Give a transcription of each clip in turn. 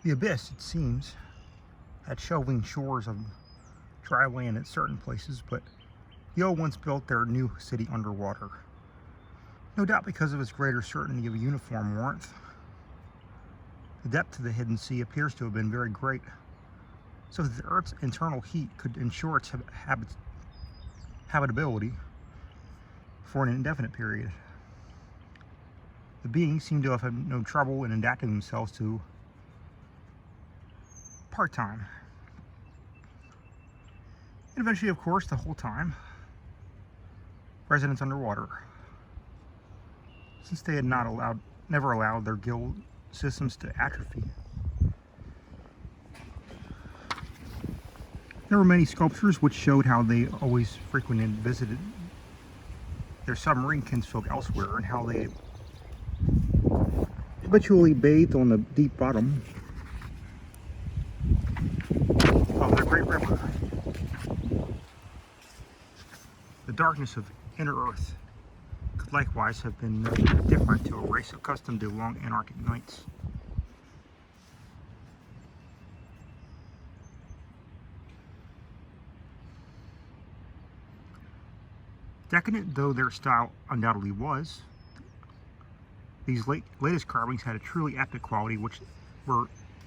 The abyss, it seems, had shelving shores of dry land at certain places, but the old ones built their new city underwater. No doubt because of its greater certainty of uniform warmth. The depth of the hidden sea appears to have been very great, so that the Earth's internal heat could ensure its habitability for an indefinite period. The beings seem to have had no trouble in adapting themselves to part-time. And eventually, of course, the whole time, residents underwater, since they had never allowed their gill systems to atrophy. There were many sculptures which showed how they always frequented and visited their submarine kinsfolk elsewhere, and how they habitually bathed on the deep bottom of the great river. The darkness of inner Earth could likewise have been different to a race accustomed to long antarctic nights. Decadent though their style undoubtedly was, these latest carvings had a truly epic quality, which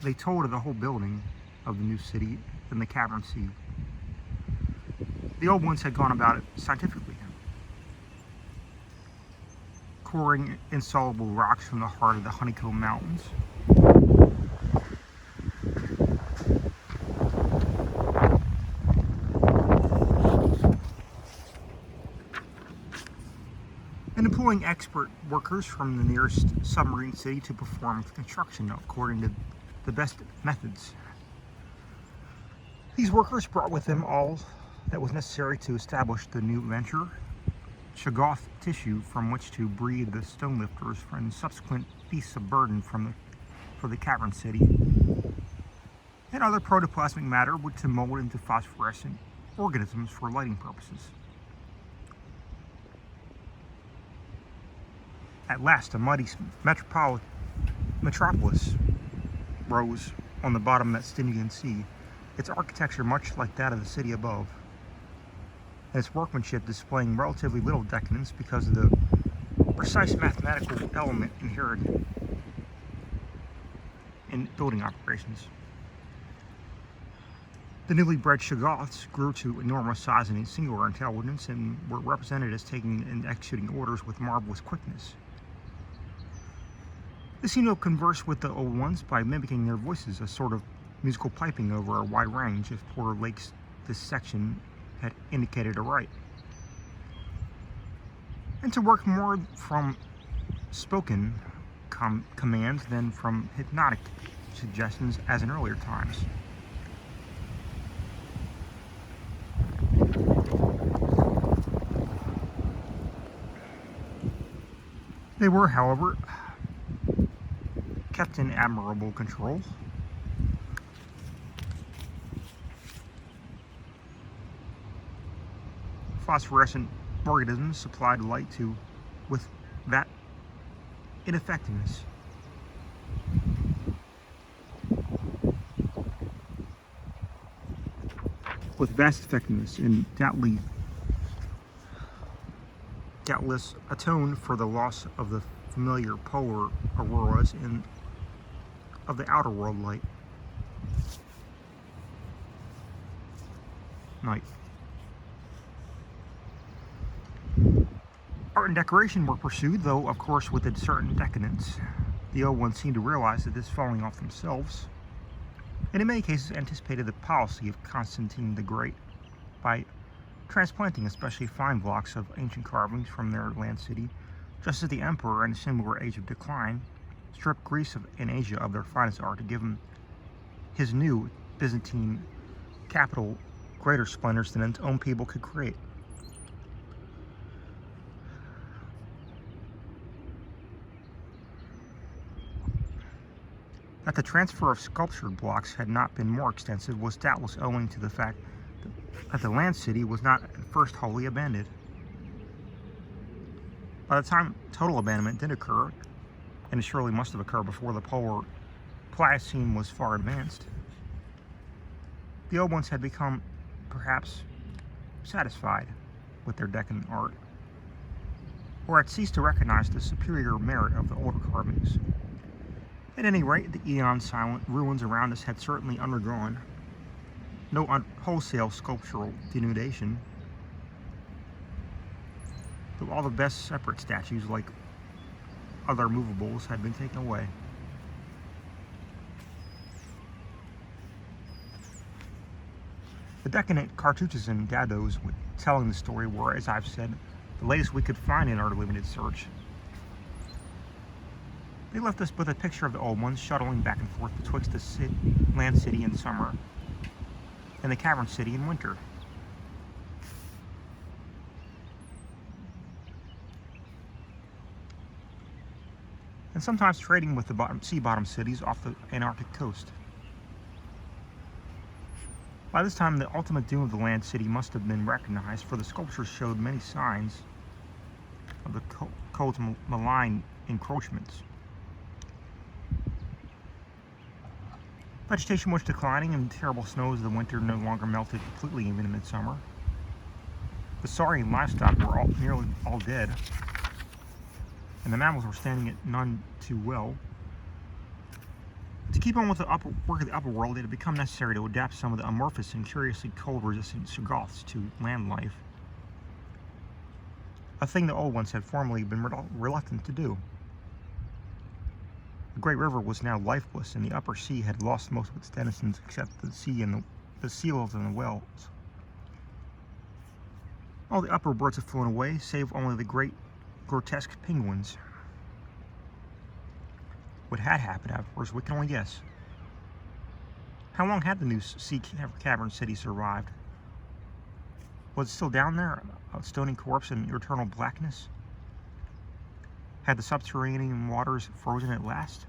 they told of the whole building of the new city in the cavern sea. The old ones had gone about it scientifically, coring insoluble rocks from the heart of the honeycomb mountains. And employing expert workers from the nearest submarine city to perform the construction according to the best methods. These workers brought with them all that was necessary to establish the new venture: Shoggoth tissue from which to breed the stone lifters and subsequent beasts of burden for the cavern city, and other protoplasmic matter to mold into phosphorescent organisms for lighting purposes. At last, a mighty metropolis rose on the bottom of that Stygian sea, its architecture much like that of the city above, and its workmanship displaying relatively little decadence because of the precise mathematical element inherent in building operations. The newly bred Shoggoths grew to enormous size and singular intelligence, and were represented as taking and executing orders with marvelous quickness. They seemed to converse with the old ones by mimicking their voices, a sort of musical piping over a wide range, if Porter Lake's dissection had indicated aright, and to work more from spoken commands than from hypnotic suggestions as in earlier times. They were, however, kept in admirable control. Phosphorescent organisms supplied light with that ineffectiveness. With vast effectiveness, and doubtless atoned for the loss of the familiar polar auroras and of the outer world light. Night. Art and decoration were pursued, though of course with a certain decadence. The old ones seemed to realize that this falling off themselves, and in many cases anticipated the policy of Constantine the Great by transplanting especially fine blocks of ancient carvings from their land city, just as the emperor in a similar age of decline stripped Greece and Asia of their finest art to give him his new Byzantine capital greater splendors than its own people could create. That the transfer of sculptured blocks had not been more extensive was doubtless owing to the fact that the land city was not at first wholly abandoned. By the time total abandonment did occur, and it surely must have occurred before the polar Pliocene was far advanced, the old ones had become, perhaps, satisfied with their decadent art, or had ceased to recognize the superior merit of the older carvings. At any rate, the eon-silent ruins around us had certainly undergone no wholesale sculptural denudation, though all the best separate statues, like other movables, had been taken away. The decadent cartouches and dados telling the story were, as I've said, the latest we could find in our limited search. They left us with a picture of the old ones shuttling back and forth betwixt the land city in summer and the cavern city in winter. And sometimes trading with the sea-bottom cities off the Antarctic coast. By this time, the ultimate doom of the land city must have been recognized, for the sculptures showed many signs of the cold's malign encroachments. Vegetation was declining, and terrible snows of the winter no longer melted completely even in midsummer. The saurian livestock were nearly all dead, and the mammals were standing it none too well. To keep on with the work of the upper world, it had become necessary to adapt some of the amorphous and curiously cold-resistant Shoggoths to land life, a thing the old ones had formerly been reluctant to do. The great river was now lifeless, and the upper sea had lost most of its denizens except the sea and the seals and the whales. All the upper birds had flown away, save only the great grotesque penguins. What had happened afterwards, we can only guess. How long had the new sea cavern city survived? Was it still down there, a stony corpse in eternal blackness? Had the subterranean waters frozen at last?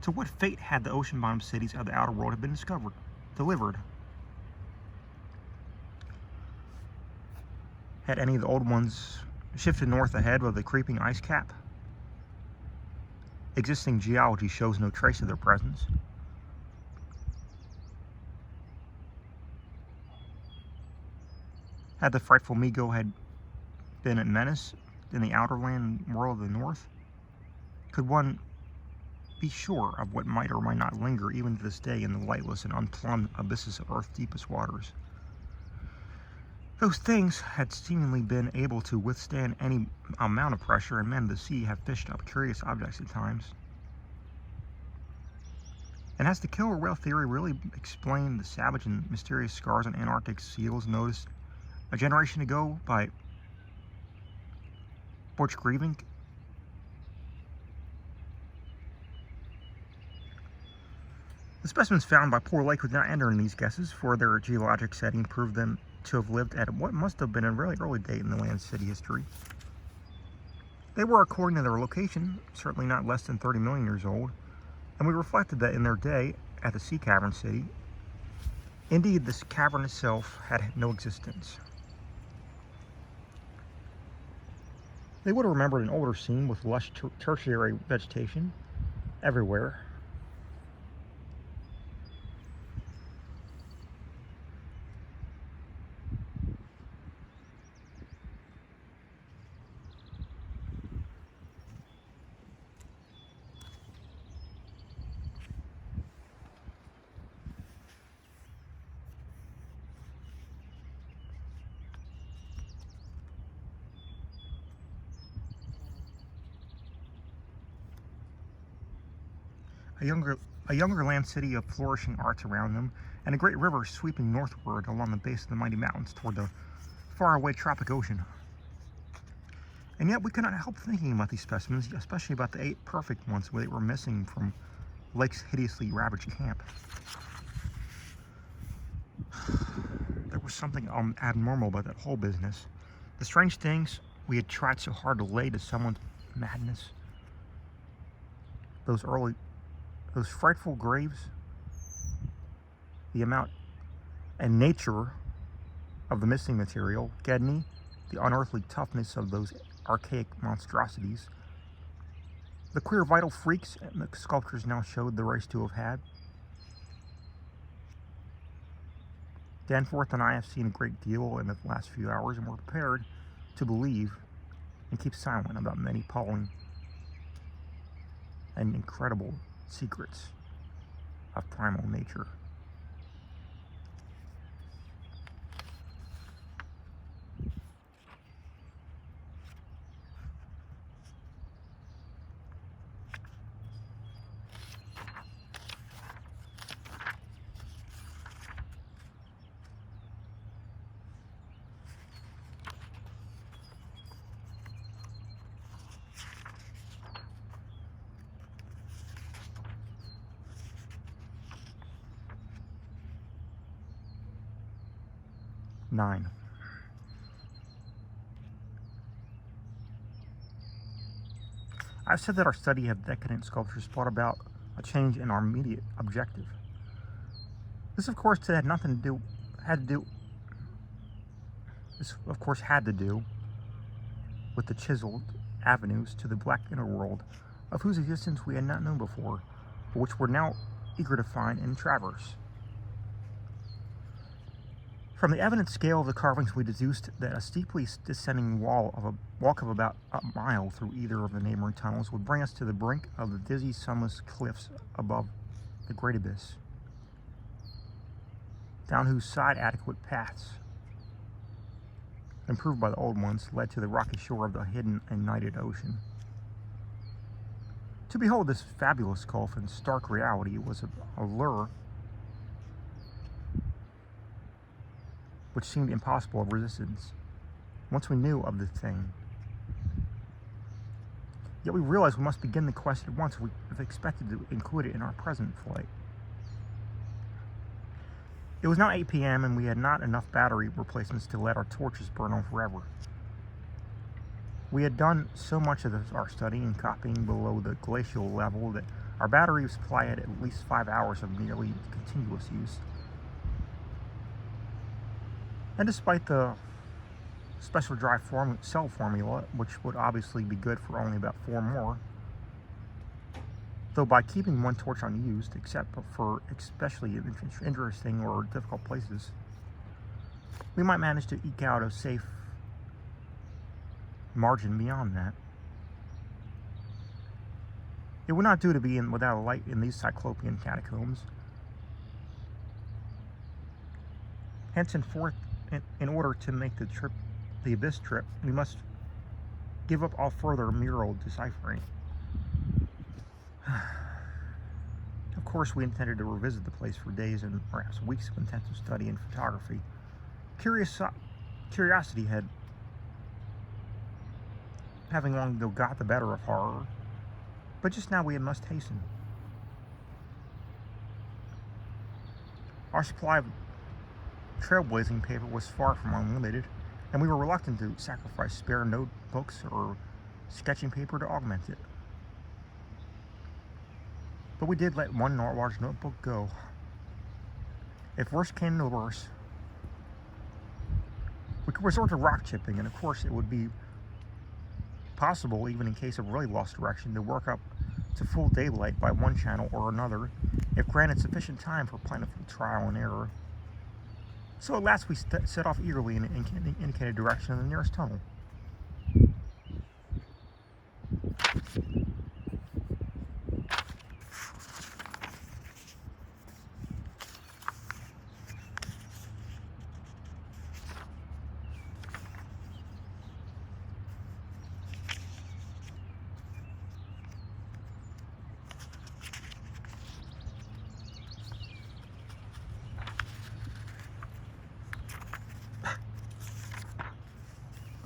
To what fate had the ocean-bottom cities of the outer world been delivered? Had any of the old ones shifted north ahead of the creeping ice cap? Existing geology shows no trace of their presence. Had the frightful Mi-Go had been a menace in the outer land world of the north? Could one be sure of what might or might not linger even to this day in the lightless and unplumbed abysses of Earth's deepest waters? Those things had seemingly been able to withstand any amount of pressure, and men of the sea have fished up curious objects at times. And has the killer whale theory really explained the savage and mysterious scars on Antarctic seals noticed a generation ago by Butch Grieving? The specimens found by Poor Lake would not enter in these guesses, for their geologic setting proved them to have lived at what must have been a really early date in the land city history. They were, according to their location, certainly not less than 30 million years old, and we reflected that in their day at the sea cavern city. Indeed, this cavern itself had no existence. They would have remembered an older scene with lush tertiary vegetation everywhere. A younger land city of flourishing arts around them, and a great river sweeping northward along the base of the mighty mountains toward the faraway tropic ocean. And yet we could not help thinking about these specimens, especially about the 8 perfect ones they were missing from Lake's hideously ravaged camp. There was something abnormal about that whole business. The strange things we had tried so hard to lay to someone's madness. Those frightful graves, the amount and nature of the missing material, Gedney, the unearthly toughness of those archaic monstrosities, The queer vital freaks the sculptures now showed the race to have had. Danforth and I have seen a great deal in the last few hours, and we're prepared to believe and keep silent about many appalling and incredible secrets of primal nature. Nine. I've said that our study of decadent sculptures brought about a change in our immediate objective. This, of course, had to do with the chiseled avenues to the black inner world, of whose existence we had not known before, but which we're now eager to find and traverse. From the evident scale of the carvings, we deduced that a steeply descending walk of about a mile through either of the neighboring tunnels would bring us to the brink of the dizzy, sunless cliffs above the great abyss, down whose side adequate paths, improved by the old ones, led to the rocky shore of the hidden and nighted ocean. To behold this fabulous gulf in stark reality was a lure which seemed impossible of resistance once we knew of the thing. Yet we realized we must begin the quest at once if expected to include it in our present flight. It was now 8 p.m. and we had not enough battery replacements to let our torches burn on forever. We had done so much of our study and copying below the glacial level that our battery supply had at least 5 hours of nearly continuous use. And despite the special dry cell formula, which would obviously be good for only about 4 more, though by keeping one torch unused, except for especially interesting or difficult places, we might manage to eke out a safe margin beyond that. It would not do to be without a light in these cyclopean catacombs. Henceforth, in order to make the abyss trip, we must give up all further mural deciphering. Of course, we intended to revisit the place for days and perhaps weeks of intensive study and photography. Curiosity having long ago got the better of horror, but just now we must hasten. Our supply of trailblazing paper was far from unlimited, and we were reluctant to sacrifice spare notebooks or sketching paper to augment it. But we did let one large notebook go. If worse came to worse, we could resort to rock chipping, and of course it would be possible, even in case of really lost direction, to work up to full daylight by one channel or another, if granted sufficient time for plentiful trial and error. So at last we set off eagerly in the indicated direction of the nearest tunnel.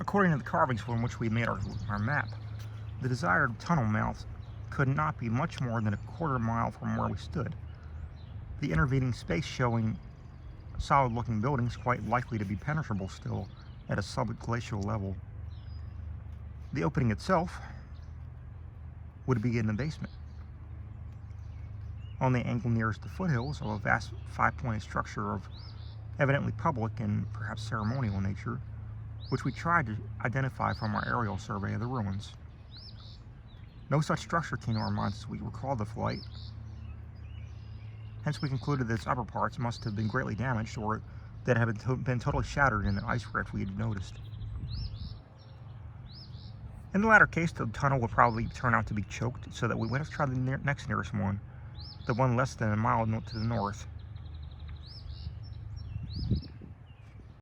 According to the carvings from which we made our map, the desired tunnel mouth could not be much more than a quarter-mile from where we stood, the intervening space showing solid-looking buildings quite likely to be penetrable still at a subglacial level. The opening itself would be in the basement, on the angle nearest the foothills of a vast 5-pointed structure of evidently public and perhaps ceremonial nature, which we tried to identify from our aerial survey of the ruins. No such structure came to our minds as we recalled the flight. Hence we concluded that its upper parts must have been greatly damaged, or that it had been totally shattered in an ice rift we had noticed. In the latter case, the tunnel would probably turn out to be choked, so that we would have tried the next nearest one, the one less than a mile to the north.